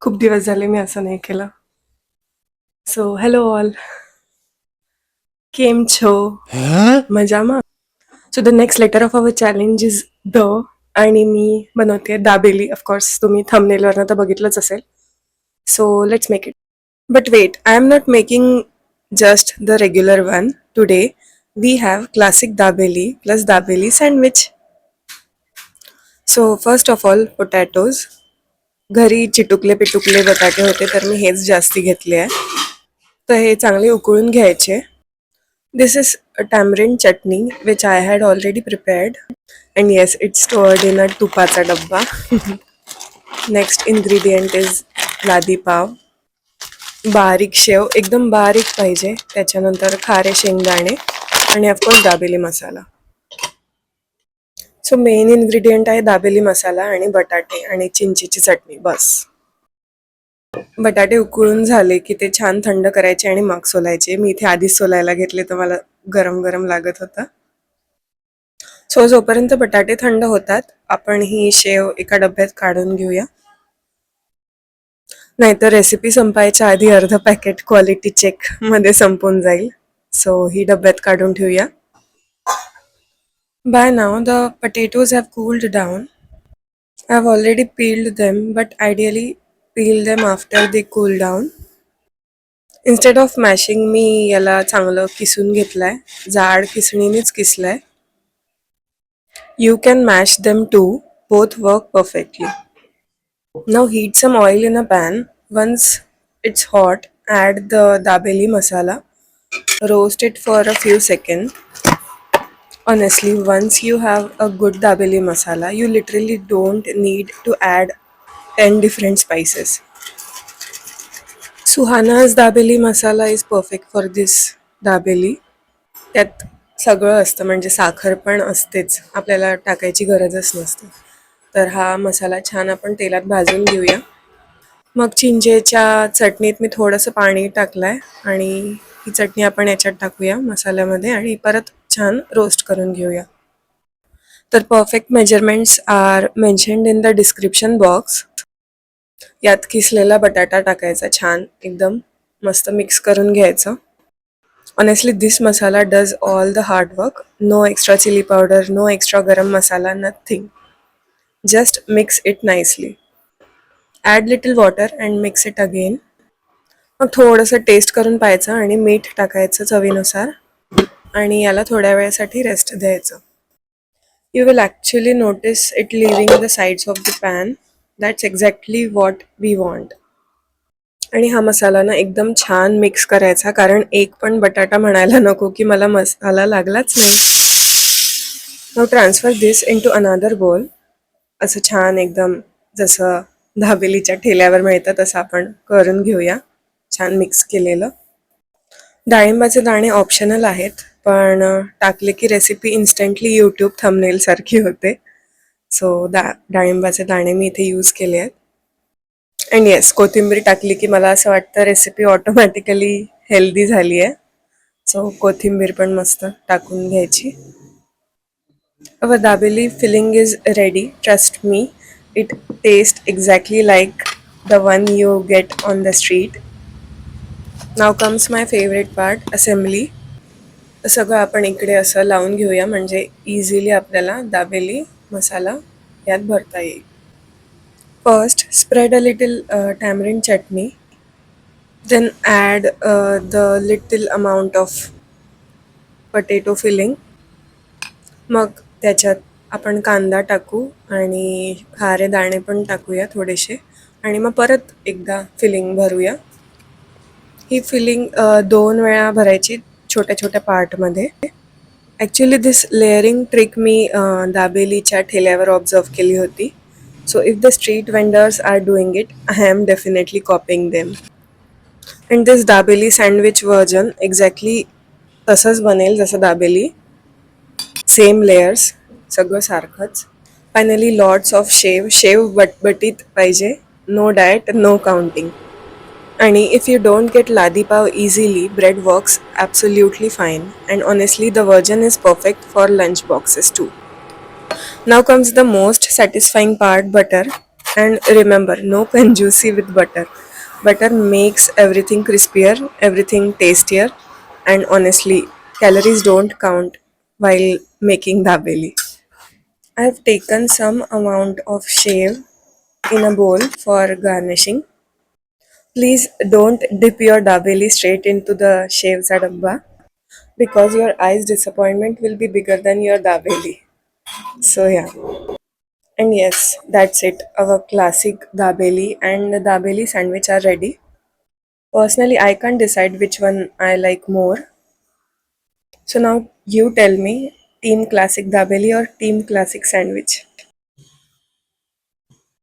खूप दिवस झाले मी असं नाही केलं. सो हेलो ऑल, केम छो? मजामा? So the next letter of our challenge is the आणि मी बनवते दाबेली. ऑफकोर्स तुम्ही थंबनेलवरनं तर बघितलंच असेल. So let's make it. But wait, I am not making just the regular one. Today we have classic dabeli plus dabeli sandwich. So first of all potatoes. घरी चिटुकले पिटुकले बटाटे होते तर मी हेच जास्ती घेतले आहे. तर हे चांगले उकळून घ्यायचे. This is a tamarind chutney which I had already prepared, and yes, it's stored in a tupacha dabba. Next ingredient is ladi pav, बारीक शेव, एकदम बारीक पाहिजे. त्याच्यानंतर खारे शेंगदाणे आणि ऑफकोर्स दाबेली मसाला. सो मेन इन्ग्रेडियंट आहे दाबेली मसाला आणि बटाटे आणि चिंचेची चटणी. बस. बटाटे उकळून झाले की ते छान थंड करायचे आणि मग सोलायचे. मी इथे आधीच सोलायला घेतले तर मला गरम गरम लागत होतं. सो जोपर्यंत बटाटे थंड होतात आपण ही शेव एका डब्यात काढून घेऊया, नाहीतर रेसिपी संपायच्या आधी अर्ध पॅकेट क्वालिटी चेक मध्ये संपून जाईल. सो ही डब्यात काढून ठेवूया. By now the potatoes have cooled down. I've already peeled them, but ideally peel them after they cool down. Instead of mashing मी याला चांगलं किसून घेतलंय. जाड किसणीनेच किसलंय. You can mash them too, both work perfectly. Now heat some oil in a pan. Once it's hot, add the dabeli masala. Roast it for a few seconds. Honestly, once you have a good dabeli masala, you literally don't need to add 10 different spices. Suhana's dabeli masala is perfect for this dabeli. त्यात सगळं असतं, म्हणजे साखर पण असतेच, आपल्याला टाकायची गरजच नसते. तर हा मसाला छान आपण तेलात भाजून घेऊया. मग चिंचेच्या चटणीत मी थोडंसं पाणी टाकलंय आणि ही चटणी आपण याच्यात टाकूया मसाल्यामध्ये आणि परत छान रोस्ट करून घेऊया. तर perfect measurements are mentioned in the description box. यात किसलेला बटाटा टाकायचा, छान एकदम मस्त मिक्स करून घ्यायचं. Honestly, this masala does all the hard work. No extra chili powder, no extra garam masala, nothing. Just mix it nicely. Add little water and mix it again. मग थोडंसं टेस्ट करून पाहायचं आणि मीठ टाकायचं चवीनुसार आणि याला थोड्या वेळासाठी रेस्ट द्यायचं. You will actually notice it leaving the sides of the pan. That's exactly what we want. आणि हा मसाला ना एकदम छान मिक्स करायचा, कारण एक पण बटाटा म्हणायला नको की मला मसाला लागलाच नाही. नाउ ट्रान्सफर दिस इनटू अनदर बोल. असं छान एकदम जसं दाबेलीच्या ठेल्यावर मिळतं तसं आपण करून घेऊया, छान मिक्स केलेलं. डाळिंबाचे दाणे ऑप्शनल आहेत, पण टाकले की रेसिपी इन्स्टंटली यूट्यूब थंबनेल सारखी होते. सो डाळिंबाचे दाणे मी इथे यूज केले आहेत. अँड येस, कोथिंबीर टाकली की मला असं वाटतं रेसिपी ऑटोमॅटिकली हेल्दी झाली आहे. सो कोथिंबीर पण मस्त टाकून घ्यायची. Our dabeli filling is ready. Trust me, it tastes exactly like the one you get on the street. Now comes my favorite part, assembly. सगळं आपण इकडे असं लावून घेऊया, म्हणजे इझिली आपल्याला दाबेली मसाला यात भरता येईल. First, spread a little tamarind chutney. Then add the little amount of potato filling. मग त्याच्यात आपण कांदा टाकू आणि खारे दाणे पण टाकूया थोडेसे आणि मग परत एकदा फिलिंग भरूया. ही फिलिंग 2 वेळा भरायची छोट्या छोट्या पार्टमध्ये. ॲक्च्युली दिस लेअरिंग ट्रिक मी दाबेलीच्या ठेल्यावर ऑब्झर्व केली होती. So if the street vendors are doing it, I am definitely copying them. And this dabeli sandwich version exactly तसंच बनेल जसं दाबेली. सेम लेयर्स, सगळं सारखंच. फायनली लॉट्स ऑफ शेव बटबटीत पाहिजे. No diet, no counting. आणि if you don't get ladi pav easily, bread works absolutely fine. And honestly the version is perfect for lunch boxes too. Now comes the most satisfying part, butter. And remember, no conjuicy with butter. Butter makes everything crispier, everything tastier, and honestly, calories don't count while making dabeli. I have taken some amount of shave in a bowl for garnishing. Please don't dip your dabeli straight into the shavza dabba because your eyes disappointment will be bigger than your dabeli. So yeah. And yes, that's it. Our classic dabeli and the dabeli sandwich are ready. Personally, I can't decide which one I like more. So now you tell me, team classic dabeli or team classic sandwich?